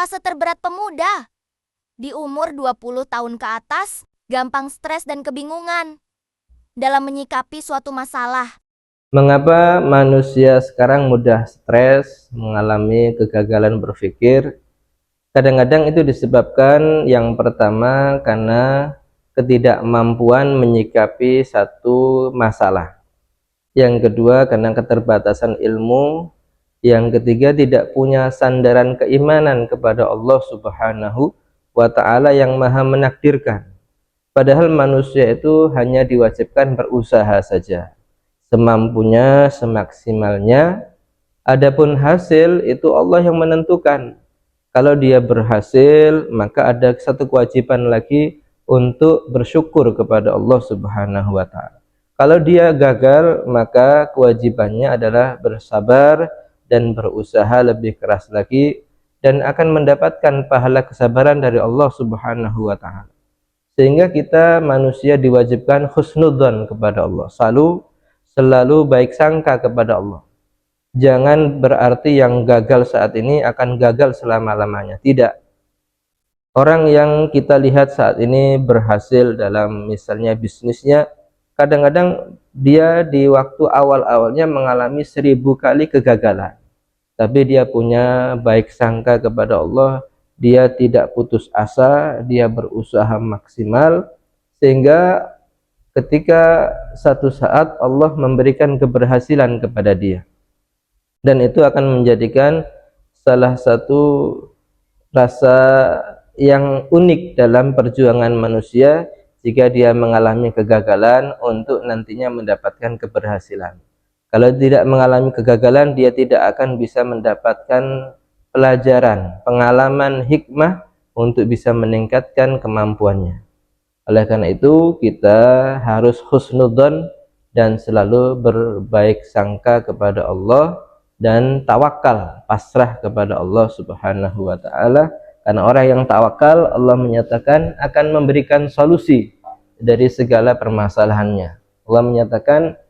fase terberat pemuda. Di umur 20 tahun ke atas, gampang stres dan kebingungan dalam menyikapi suatu masalah. Mengapa manusia sekarang mudah stres, mengalami kegagalan berpikir? Kadang-kadang itu disebabkan yang pertama karena ketidakmampuan menyikapi satu masalah. Yang kedua karena keterbatasan ilmu. Yang ketiga tidak punya sandaran keimanan kepada Allah Subhanahu wa ta'ala yang maha menakdirkan. Padahal manusia itu hanya diwajibkan berusaha saja, semampunya, semaksimalnya. Adapun hasil itu Allah yang menentukan. Kalau dia berhasil, maka ada satu kewajiban lagi untuk bersyukur kepada Allah Subhanahu wa ta'ala. Kalau dia gagal, maka kewajibannya adalah bersabar dan berusaha lebih keras lagi, dan akan mendapatkan pahala kesabaran dari Allah Subhanahu wa ta'ala. Sehingga kita manusia diwajibkan husnudzon kepada Allah, selalu baik sangka kepada Allah. Jangan berarti yang gagal saat ini akan gagal selama-lamanya. Tidak. Orang yang kita lihat saat ini berhasil dalam misalnya bisnisnya, kadang-kadang dia di waktu awal-awalnya mengalami 1000 kali kegagalan. Tapi dia punya baik sangka kepada Allah, dia tidak putus asa, dia berusaha maksimal, sehingga ketika satu saat Allah memberikan keberhasilan kepada dia. Dan itu akan menjadikan salah satu rasa yang unik dalam perjuangan manusia jika dia mengalami kegagalan untuk nantinya mendapatkan keberhasilan. Kalau tidak mengalami kegagalan, dia tidak akan bisa mendapatkan pelajaran, pengalaman, hikmah untuk bisa meningkatkan kemampuannya. Oleh karena itu, kita harus husnudzon dan selalu berbaik sangka kepada Allah dan tawakal, pasrah kepada Allah Subhanahu wa ta'ala. Karena orang yang tawakal, Allah menyatakan akan memberikan solusi dari segala permasalahannya. Allah menyatakan,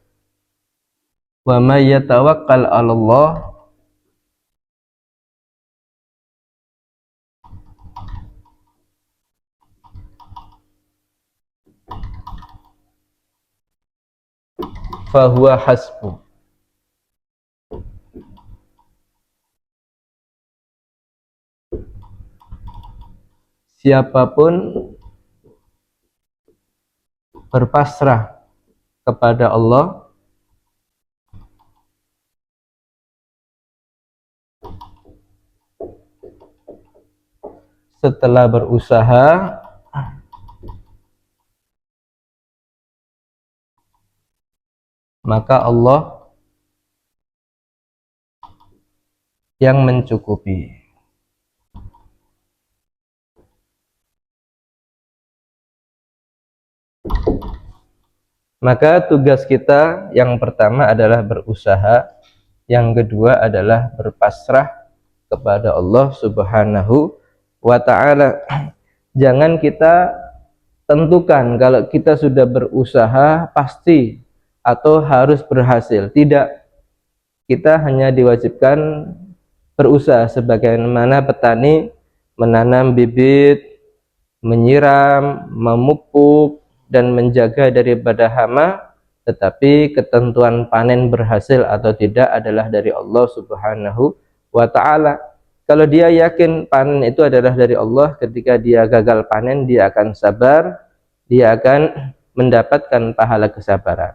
wa may yatawakkal 'alallah fahuwa hasbuh. Siapapun berpasrah kepada Allah, setelah berusaha, maka Allah yang mencukupi. Maka tugas kita yang pertama adalah berusaha, yang kedua adalah berpasrah kepada Allah Subhanahu wa ta'ala. Jangan kita tentukan kalau kita sudah berusaha pasti atau harus berhasil. Tidak. Kita hanya diwajibkan berusaha sebagaimana petani menanam bibit, menyiram, memupuk, dan menjaga daripada hama, tetapi ketentuan panen berhasil atau tidak adalah dari Allah Subhanahu wa ta'ala. Kalau dia yakin panen itu adalah dari Allah, ketika dia gagal panen, dia akan sabar, dia akan mendapatkan pahala kesabaran.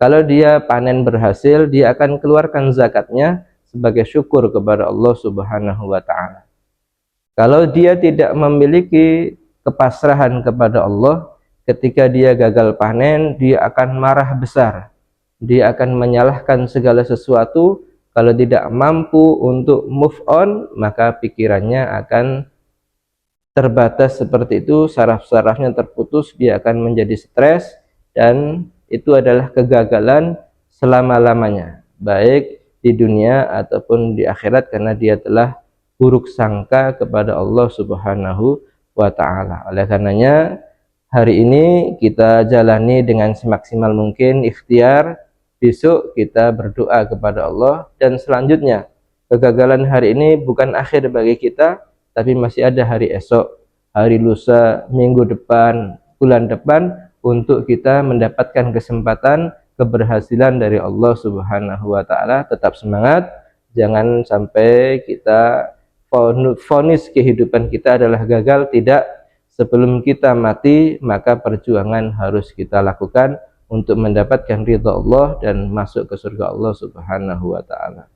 Kalau dia panen berhasil, dia akan keluarkan zakatnya sebagai syukur kepada Allah Subhanahu wa ta'ala. Kalau dia tidak memiliki kepasrahan kepada Allah, ketika dia gagal panen, dia akan marah besar. Dia akan menyalahkan segala sesuatu. Kalau tidak mampu untuk move on, maka pikirannya akan terbatas seperti itu, saraf-sarafnya terputus, dia akan menjadi stres, dan itu adalah kegagalan selama-lamanya, baik di dunia ataupun di akhirat, karena dia telah buruk sangka kepada Allah Subhanahu wa ta'ala. Oleh karenanya, hari ini kita jalani dengan semaksimal mungkin ikhtiar, besok kita berdoa kepada Allah, dan selanjutnya kegagalan hari ini bukan akhir bagi kita, tapi masih ada hari esok, hari lusa, minggu depan, bulan depan untuk kita mendapatkan kesempatan keberhasilan dari Allah Subhanahu wa taala. Tetap semangat, jangan sampai kita vonis kehidupan kita adalah gagal. Tidak, sebelum kita mati maka perjuangan harus kita lakukan untuk mendapatkan ridha Allah dan masuk ke surga Allah Subhanahu wa taala.